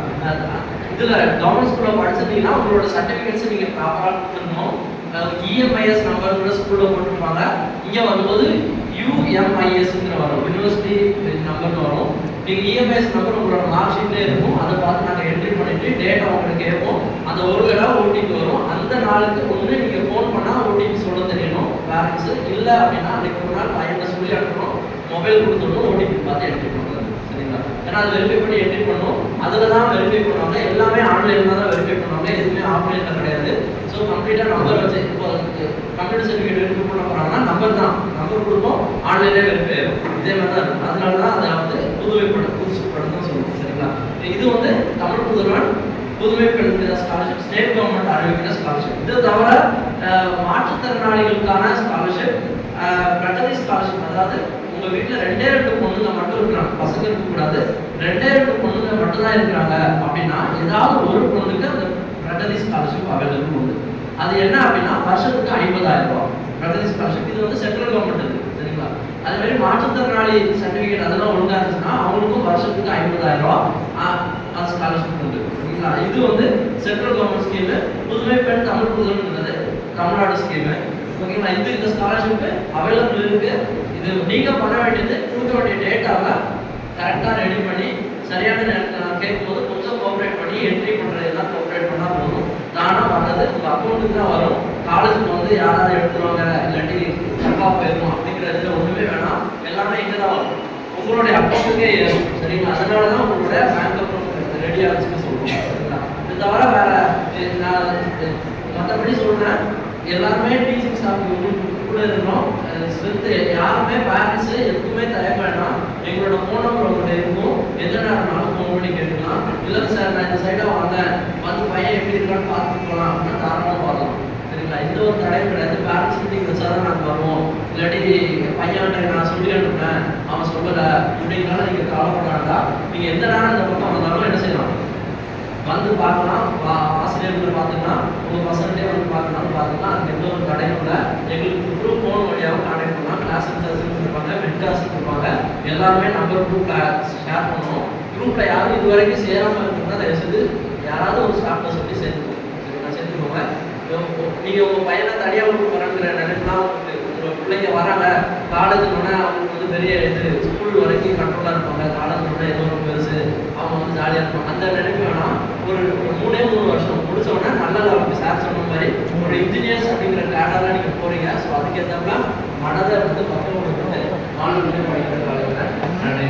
இதில் கவர்மெண்ட் ஸ்கூலில் படிச்சிருந்தீங்கன்னா உங்களோட சர்டிஃபிகேட்ஸ் நீங்கள் ப்ராப்பராக கொடுத்துருக்கணும். இஎம்ஐஎஸ் நம்பர் ஸ்கூலில் போட்டிருப்பாங்க. இங்கே வரும்போது யூஎம்ஐஎஸ்ங்கிற வரும், யூனிவர்சிட்டி நம்பர்னு வரும். நீங்கள் இஎம்ஐஎஸ் நம்பர் உங்களோட மார்க் ஷீட்லேயே இருக்கும். அதை பார்த்து நாங்கள் என்ட்ரி பண்ணிவிட்டு டேட்டா உங்களுக்கு கேட்போம். அந்த ஒரு வேளை ஓடிபி வரும். அந்த நாளுக்கு ஒன்று நீங்கள் ஃபோன் பண்ணால் ஓடிபி சொல்ல தெரியணும் பேரண்ட்ஸு. இல்லை அப்படின்னா அன்றைக்கு ஒரு நாள் பையனை சொல்லி அனுப்பணும், மொபைல் கொடுத்துடணும், ஓடிபி பார்த்து என்ட்ரி பண்ணுறது. சரிங்களா? ஏன்னா அது வெரிஃபை பண்ணி என்ட்ரி பண்ணணும். அதில் தான் வெரிஃபை பண்ணுவாங்க. எல்லாமே ஆன்லைனில் தான் வெரிஃபை பண்ணுவாங்க, எதுவுமே ஆஃப்லைனில் கிடையாது. ஸோ கம்ப்ளீட்டாக நம்பர் வச்சு இப்போ கம்ப்யூட்டர் சர்டிஃபிகேட் வெரிஃபை பண்ண போகிறாங்கன்னா நம்பர் தான், நம்பர் கொடுப்போம், ஆன்லைனே வெரிஃபை ஆகும். இதே மாதிரி தான் இருக்கும். அதனால தான் அதை வந்து புதுமைப்படம் தான் சொல்லுவோம். சரிங்களா? இது வந்து தமிழ் புதுவன், புதுமை பெண் ஸ்காலர்ஷிப், ஸ்டேட் கவர்மெண்ட் அறிவிக்கிற ஸ்காலர்ஷிப். இது தவிர மாற்றுத்திறனாளிகளுக்கான ஸ்காலர்ஷிப், பிரகதி ஸ்காலர்ஷிப். அதாவது உங்கள் வீட்டில் 2 பொண்ணுங்க மட்டும் இருக்கிறாங்க, பசங்க இருக்கக்கூடாது, 2 பொண்ணுங்க மட்டும் தான் இருக்கிறாங்க அப்படின்னா ஏதாவது ஒரு பொண்ணுக்கு அந்த பிரகதி ஸ்காலர்ஷிப் அவைலபிள் உண்டு. அது என்ன அப்படின்னா வருஷத்துக்கு 50,000 ரூபா பிரகதி ஸ்காலர்ஷிப். இது வந்து சென்ட்ரல் கவர்மெண்ட் இருக்குது. சரிங்களா? அதே மாதிரி மாற்றுத்திறனாளி சர்டிஃபிகேட் அதெல்லாம் ஒழுங்காக இருந்துச்சுன்னா அவங்களுக்கும் வருஷத்துக்கு 50,000 ரூபா அது ஸ்காலர்ஷிப் உண்டு. சரிங்களா? இது வந்து சென்ட்ரல் கவர்மெண்ட் ஸ்கீமு. புதுமை பெண் தமிழ் புதுமைன்றது தமிழ்நாடு ஸ்கீமு. ஓகேங்களா? இந்த ஸ்காலர்ஷிப்பு அவைலபிள் இருக்குது. இது நீங்கள் பண்ண வேண்டியது கொடுக்க வேண்டிய டேட்டாவை கரெக்டாக ரெடி பண்ணி சரியான நேரத்தில் நான் கேட்கும்போது கொஞ்சம் கோஆப்ரேட் பண்ணி என்ட்ரி பண்ணுறது எல்லாம் கோஆப்ரேட் பண்ணால் போதும். தானாக வர்றது உங்கள் அக்கௌண்ட்டுக்கு தான் வரும். காலேஜுக்கு வந்து யாராவது எடுத்துருவாங்க, இல்லாட்டி தப்பா போயிடும் அப்படிங்கிறதுல ஒண்ணுமே வேணாம். எல்லாமே இங்கே தான் வரும், உங்களுடைய அக்கௌண்ட்டுக்கே ஏறும். சரிங்களா? அதனால தான் உங்களுடைய பேங்க் அக்கௌண்ட் ரெடியாக வச்சுக்க சொல்லுவோம். சரிங்களா? இது தவிர வேற நான் மற்றபடி சொல்றேன், எல்லாருமே டீச்சிங் ஸ்டாஃப் கூட இருக்கணும். ஸ்ட்ரென்த்து யாருமே பேரண்ட்ஸு எதுக்குமே தயக்க வேண்டாம். எங்களோட ஃபோன் நம்பர் உங்கள்கிட்ட இருக்கும், எந்த நேரம்னாலும் ஃபோன் பண்ணி கேட்டுக்கலாம். இல்லை சார் நான் இந்த சைடாக வந்தேன், வந்து பையன் எப்படி இருக்கான்னு பார்த்துட்டு போகலாம் அப்படின்னா தாராளமாக பார்க்கலாம். சரிங்களா? எந்த ஒரு தடையும் கிடையாது. பேரண்ட்ஸ் மீட்டிங் வச்சா தான் நாங்கள் வருவோம், இல்லாட்டி பையன்கிட்ட நான் சொல்லி அனுப்புனேன் அவன் சொல்லலை இப்படிங்கிறனால நீங்கள் கவலைப்பட வேண்டாம். நீங்கள் எந்த நேரம் இந்த பக்கம் வந்தாலும் என்ன செய்யலாம், வந்து பார்க்கலாம். ஆசிரியர்களை பார்த்துக்கலாம், உங்கள் பசங்கள்டே வந்து பார்க்கலாம்னு பார்த்துக்கலாம். அதுக்கு எந்த ஒரு தடையும் இல்லை. எங்களுக்கு குரூப் ஃபோன் வழியாகவும் கான்டாக்ட் பண்ணலாம். கிளாஸ் இன்சார்ஜ் இருப்பாங்க, மென்டார்ஸ் இருப்பாங்க, எல்லாருமே நம்பர் குரூப்பில் ஷேர் பண்ணுவோம். குரூப்பில் யாரும் இது வரைக்கும் சேராமல் இருக்குன்னா தயவுசெய்து யாராவது ஒரு ஸ்டாஃப்ட சொல்லி சேர்த்துக்கோங்க. சரிங்களா? சேர்த்துக்கோங்க. நீங்கள் உங்கள் பையனை தனியாக விட்டு வரங்கிற நினைப்புலாம் உங்கள் பிள்ளைங்க வராங்க, காலேஜ் போனால் அவங்களுக்கு வந்து பெரிய இது ஸ்கூல் வரைக்கும் கண்ட்ரோலாக இருப்பாங்க, காலேஜ் போனால் ஏதோ ஒரு பெருசு அவங்க வந்து ஜாலியாக இருப்பாங்க, அந்த நினைப்பு வேணாம். ஒரு 3 வருஷம் முடிச்ச உடனே நல்ல லெவலுக்கு சார் சொன்ன மாதிரி உங்களோட இன்ஜினியர்ஸ் அப்படிங்கிற கேடர்லாம் நீங்கள் போகிறீங்க. ஸோ அதுக்கேற்றப்ப மனதை வந்து பக்கம் கொடுத்து மாணவர்களே படிக்கிற காலத்தில் நன்றி.